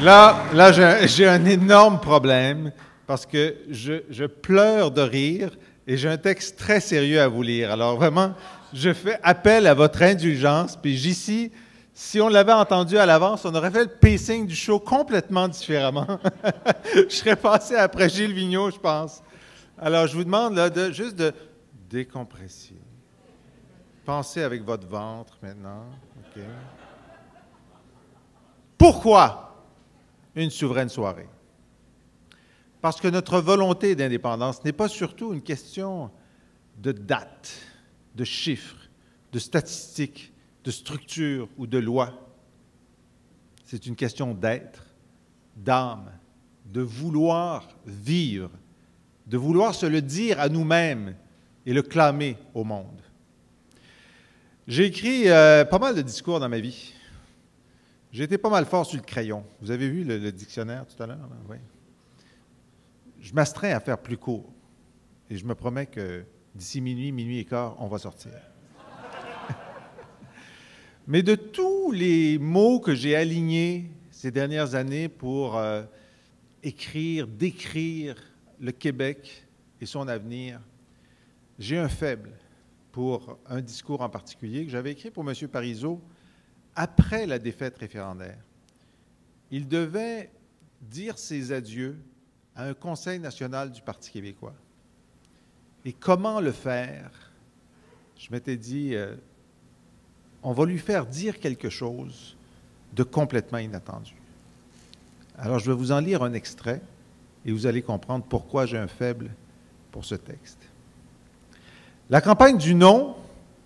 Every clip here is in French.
Là j'ai un énorme problème parce que je pleure de rire et j'ai un texte très sérieux à vous lire. Alors vraiment, je fais appel à votre indulgence. Puis ici, si on l'avait entendu à l'avance, on aurait fait le pacing du show complètement différemment. Je serais passé après Gilles Vigneault, je pense. Alors, je vous demande là, juste de décompresser. Pensez avec votre ventre maintenant. Okay. Pourquoi une souveraine soirée? Parce que notre volonté d'indépendance n'est pas surtout une question de date, de chiffres, de statistiques, de structure ou de loi. C'est une question d'être, d'âme, de vouloir vivre, de vouloir se le dire à nous-mêmes et le clamer au monde. J'ai écrit pas mal de discours dans ma vie. J'ai été pas mal fort sur le crayon. Vous avez vu le dictionnaire tout à l'heure? Oui. Je m'astreins à faire plus court. Et je me promets que d'ici minuit, minuit et quart, on va sortir. Mais de tous les mots que j'ai alignés ces dernières années pour écrire, décrire le Québec et son avenir, j'ai un faible pour un discours en particulier que j'avais écrit pour M. Parizeau après la défaite référendaire. Il devait dire ses adieux à un Conseil national du Parti québécois. Et comment le faire? Je m'étais dit, on va lui faire dire quelque chose de complètement inattendu. Alors, je vais vous en lire un extrait et vous allez comprendre pourquoi j'ai un faible pour ce texte. La campagne du non,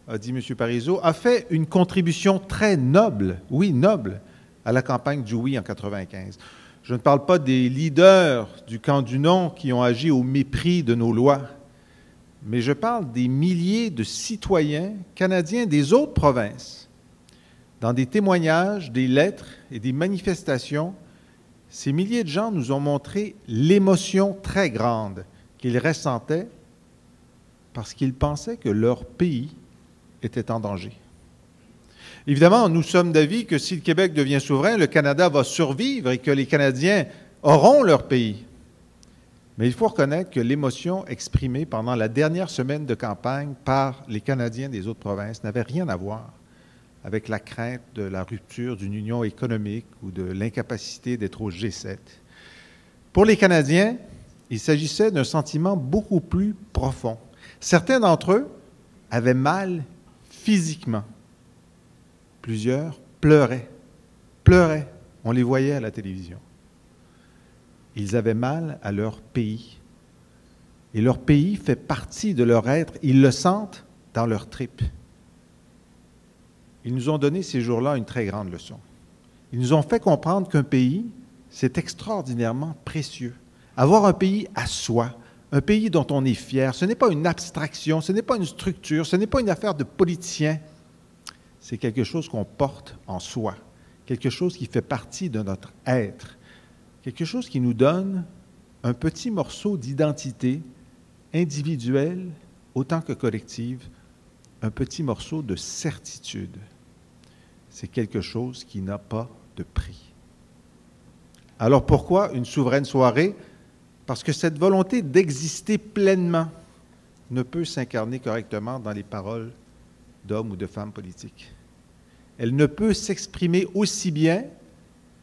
a dit M. Parizeau, a fait une contribution très noble, oui, noble, à la campagne du oui en 1995. Je ne parle pas des leaders du camp du non qui ont agi au mépris de nos lois, mais je parle des milliers de citoyens canadiens des autres provinces. Dans des témoignages, des lettres et des manifestations, ces milliers de gens nous ont montré l'émotion très grande qu'ils ressentaient parce qu'ils pensaient que leur pays était en danger. Évidemment, nous sommes d'avis que si le Québec devient souverain, le Canada va survivre et que les Canadiens auront leur pays. Mais il faut reconnaître que l'émotion exprimée pendant la dernière semaine de campagne par les Canadiens des autres provinces n'avait rien à voir avec la crainte de la rupture d'une union économique ou de l'incapacité d'être au G7. Pour les Canadiens, il s'agissait d'un sentiment beaucoup plus profond. Certains d'entre eux avaient mal physiquement. Plusieurs pleuraient. On les voyait à la télévision. Ils avaient mal à leur pays. Et leur pays fait partie de leur être. Ils le sentent dans leur tripes. Ils nous ont donné ces jours-là une très grande leçon. Ils nous ont fait comprendre qu'un pays, c'est extraordinairement précieux. Avoir un pays à soi, un pays dont on est fier, ce n'est pas une abstraction, ce n'est pas une structure, ce n'est pas une affaire de politiciens. C'est quelque chose qu'on porte en soi, quelque chose qui fait partie de notre être, quelque chose qui nous donne un petit morceau d'identité individuelle autant que collective, un petit morceau de certitude. C'est quelque chose qui n'a pas de prix. Alors pourquoi une souveraine soirée? Parce que cette volonté d'exister pleinement ne peut s'incarner correctement dans les paroles d'hommes ou de femmes politiques. Elle ne peut s'exprimer aussi bien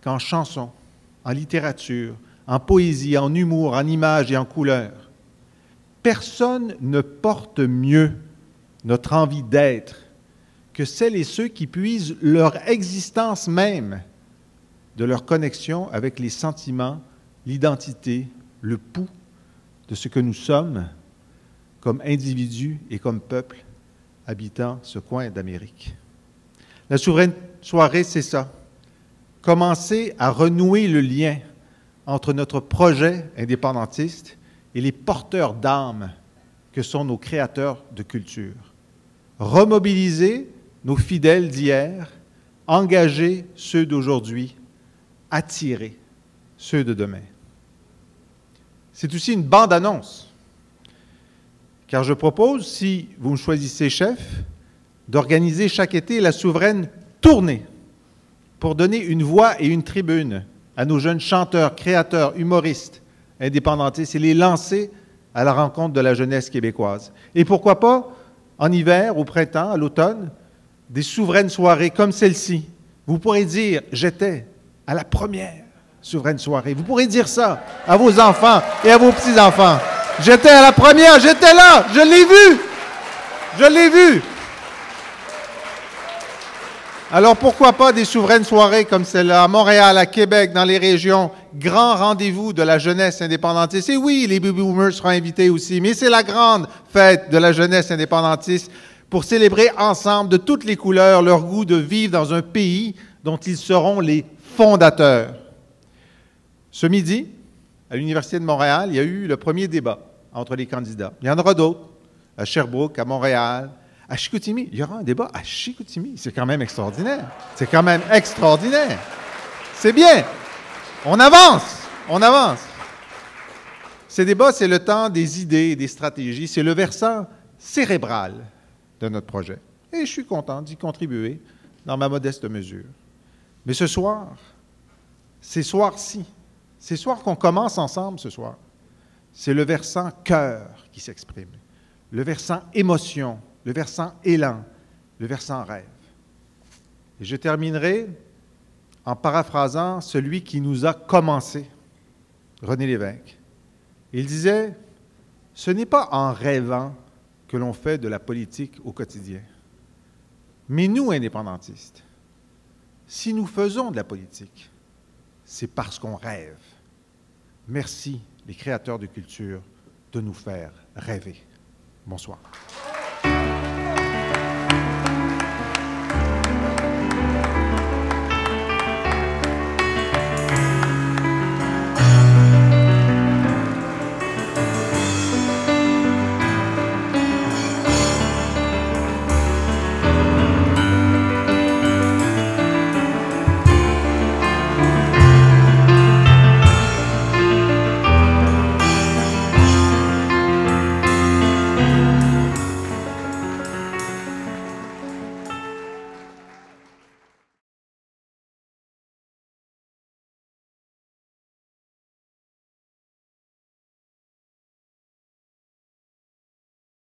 qu'en chanson, en littérature, en poésie, en humour, en images et en couleurs. Personne ne porte mieux notre envie d'être que celles et ceux qui puisent leur existence même de leur connexion avec les sentiments, l'identité, le pouls de ce que nous sommes comme individus et comme peuple habitant ce coin d'Amérique. La souveraine soirée, c'est ça. Commencer à renouer le lien entre notre projet indépendantiste et les porteurs d'âme que sont nos créateurs de culture. Remobiliser nos fidèles d'hier, engager ceux d'aujourd'hui, attirer ceux de demain. C'est aussi une bande-annonce, car je propose, si vous me choisissez chef, d'organiser chaque été la souveraine tournée pour donner une voix et une tribune à nos jeunes chanteurs, créateurs, humoristes, indépendantistes et les lancer à la rencontre de la jeunesse québécoise. Et pourquoi pas, en hiver, au printemps, à l'automne, des souveraines soirées comme celle-ci. Vous pourrez dire « J'étais à la première souveraine soirée ». Vous pourrez dire ça à vos enfants et à vos petits-enfants. « J'étais à la première, j'étais là, je l'ai vu, je l'ai vu ». Alors pourquoi pas des souveraines soirées comme celle-là à Montréal, à Québec, dans les régions, grand rendez-vous de la jeunesse indépendantiste. Et oui, les baby boomers seront invités aussi, mais c'est la grande fête de la jeunesse indépendantiste pour célébrer ensemble de toutes les couleurs leur goût de vivre dans un pays dont ils seront les fondateurs. Ce midi, à l'Université de Montréal, il y a eu le premier débat entre les candidats. Il y en aura d'autres, à Sherbrooke, à Montréal, à Chicoutimi. Il y aura un débat à Chicoutimi. C'est quand même extraordinaire. C'est quand même extraordinaire. C'est bien. On avance. On avance. Ces débats, c'est le temps des idées et des stratégies. C'est le versant cérébral de notre projet. Et je suis content d'y contribuer dans ma modeste mesure. Mais ce soir, ces soirs-ci, ces soirs qu'on commence ensemble ce soir, c'est le versant cœur qui s'exprime, le versant émotion, le versant élan, le versant rêve. Et je terminerai en paraphrasant celui qui nous a commencé, René Lévesque. Il disait « Ce n'est pas en rêvant que l'on fait de la politique au quotidien. Mais nous, indépendantistes, si nous faisons de la politique, c'est parce qu'on rêve. Merci, les créateurs de culture, de nous faire rêver. » Bonsoir.